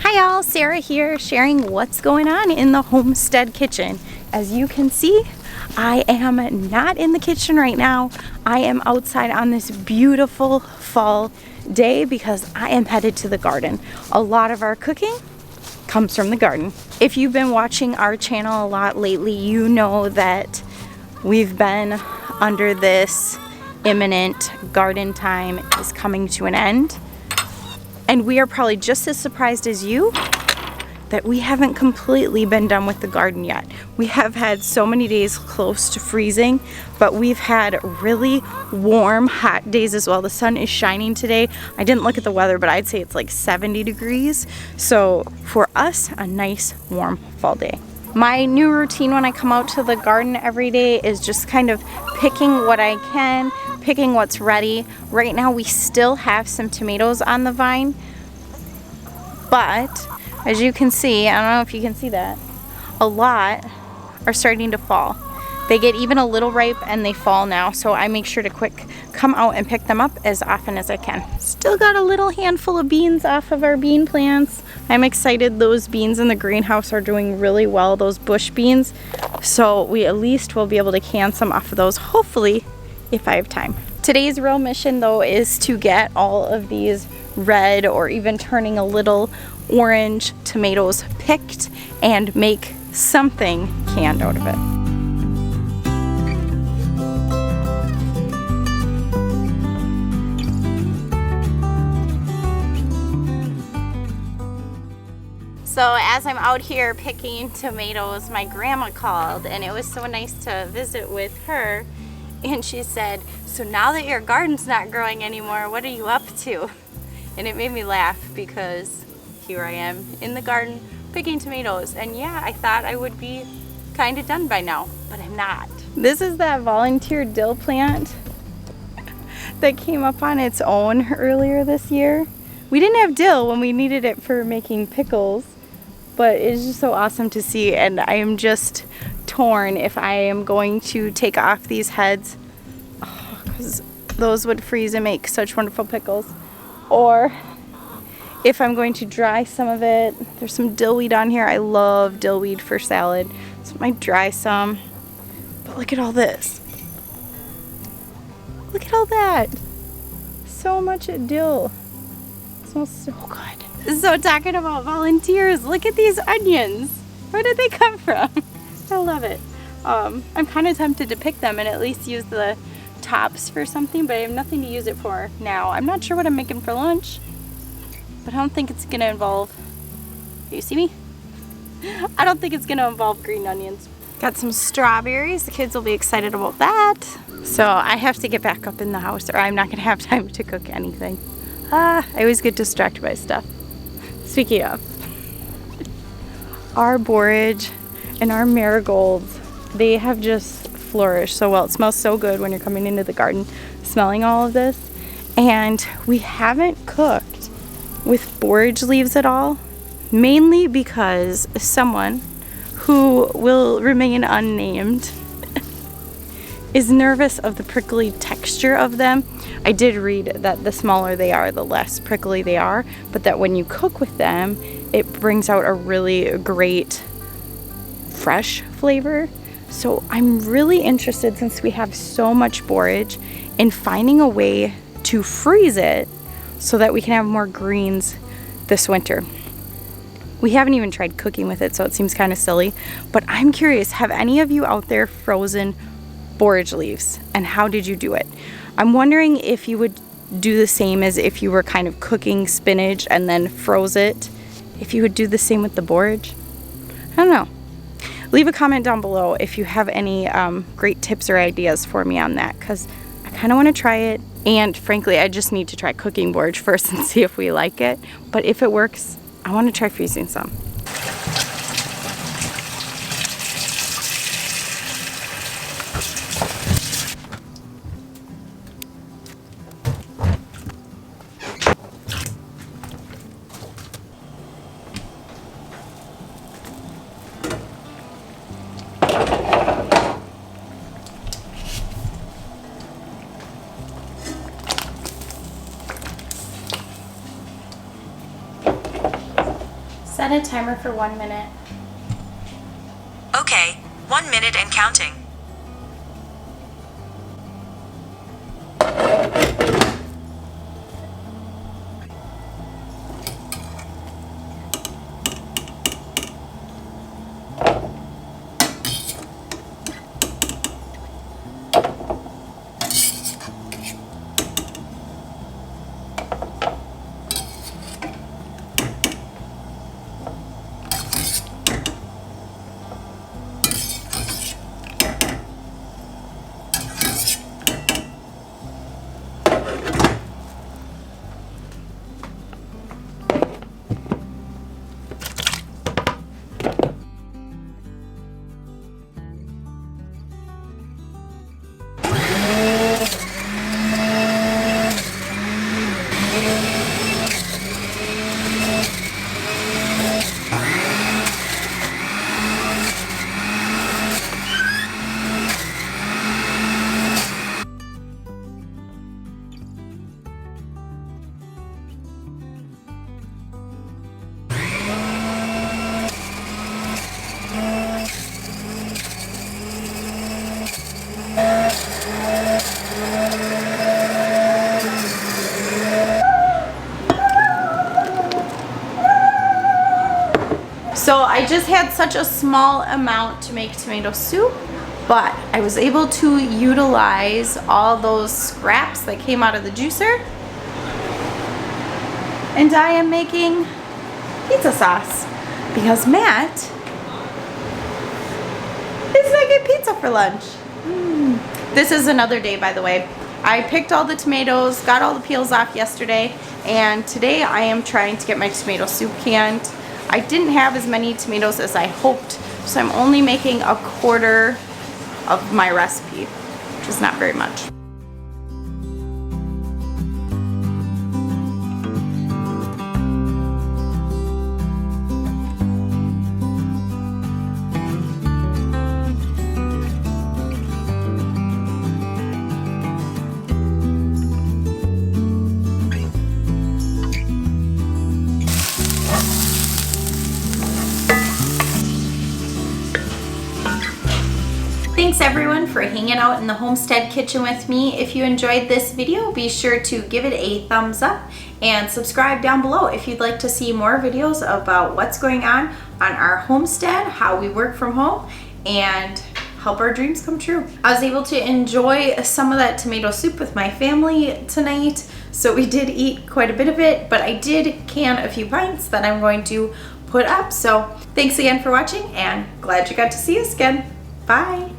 Hi y'all, Sarah here sharing what's going on in the homestead kitchen. As you can see, I am not in the kitchen right now. I am outside on this beautiful fall day because I am headed to the garden. A lot of our cooking comes from the garden. If you've been watching our channel a lot lately, you know that we've been under this imminent garden time is coming to an end. And we are probably just as surprised as you that we haven't completely been done with the garden yet. We have had so many days close to freezing, but we've had really warm, hot days as well. The sun is shining today. I didn't look at the weather, but I'd say it's like 70 degrees. So for us, a nice warm fall day. My new routine when I come out to the garden every day is just kind of picking what I can, picking what's ready. Right now we still have some tomatoes on the vine, but as you can see, I don't know if you can see that, a lot are starting to fall. They get even a little ripe and they fall now, so I make sure to come out and pick them up as often as I can. Still got a little handful of beans off of our bean plants. I'm excited. Those beans in the greenhouse are doing really well, those bush beans. So we at least will be able to can some off of those, hopefully, if I have time. Today's real mission though is to get all of these red or even turning a little orange tomatoes picked and make something canned out of it. So as I'm out here picking tomatoes, my grandma called and it was so nice to visit with her, and she said, "So now that your garden's not growing anymore, what are you up to?" And it made me laugh because here I am in the garden picking tomatoes, and yeah, I thought I would be kind of done by now, but I'm not. This is that volunteer dill plant that came up on its own earlier this year. We didn't have dill when we needed it for making pickles, but it's just so awesome to see, and I am just torn if I am going to take off these heads because those would freeze and make such wonderful pickles, or if I'm going to dry some of it. There's some dillweed on here. I love dillweed for salad, so I might dry some. But look at all this. Look at all that. So much dill. It smells so good. So talking about volunteers, look at these onions. Where did they come from? I love it. I'm kind of tempted to pick them and at least use the tops for something, but I have nothing to use it for now. I'm not sure what I'm making for lunch, but I don't think it's gonna involve, you see me? I don't think it's gonna involve green onions. Got some strawberries. The kids will be excited about that. So I have to get back up in the house or I'm not gonna have time to cook anything. I always get distracted by stuff. Speaking of, our borage and our marigolds, they have just flourished so well. It smells so good when you're coming into the garden smelling all of this. And we haven't cooked with borage leaves at all, mainly because someone who will remain unnamed is nervous of the prickly texture of them. I did read that the smaller they are, the less prickly they are, but that when you cook with them, it brings out a really great fresh flavor. So I'm really interested, since we have so much borage, in finding a way to freeze it so that we can have more greens this winter. We haven't even tried cooking with it, so it seems kind of silly, but I'm curious, have any of you out there frozen borage leaves, and how did you do it? I'm wondering if you would do the same as if you were kind of cooking spinach and then froze it, if you would do the same with the borage. I don't know. Leave a comment down below if you have any great tips or ideas for me on that, because I kind of want to try it, and frankly I just need to try cooking borage first and see if we like it, but if it works, I want to try freezing some. Set a timer for 1 minute. Okay, 1 minute and counting. So I just had such a small amount to make tomato soup, but I was able to utilize all those scraps that came out of the juicer. And I am making pizza sauce because Matt is making pizza for lunch. This is another day, by the way. I picked all the tomatoes, got all the peels off yesterday, and today I am trying to get my tomato soup canned. I didn't have as many tomatoes as I hoped, so I'm only making a quarter of my recipe, which is not very much. Thanks everyone for hanging out in the Homestead Kitchen with me. If you enjoyed this video, be sure to give it a thumbs up and subscribe down below if you'd like to see more videos about what's going on our homestead, how we work from home, and help our dreams come true. I was able to enjoy some of that tomato soup with my family tonight, so we did eat quite a bit of it, but I did can a few pints that I'm going to put up. So thanks again for watching, and glad you got to see us again. Bye.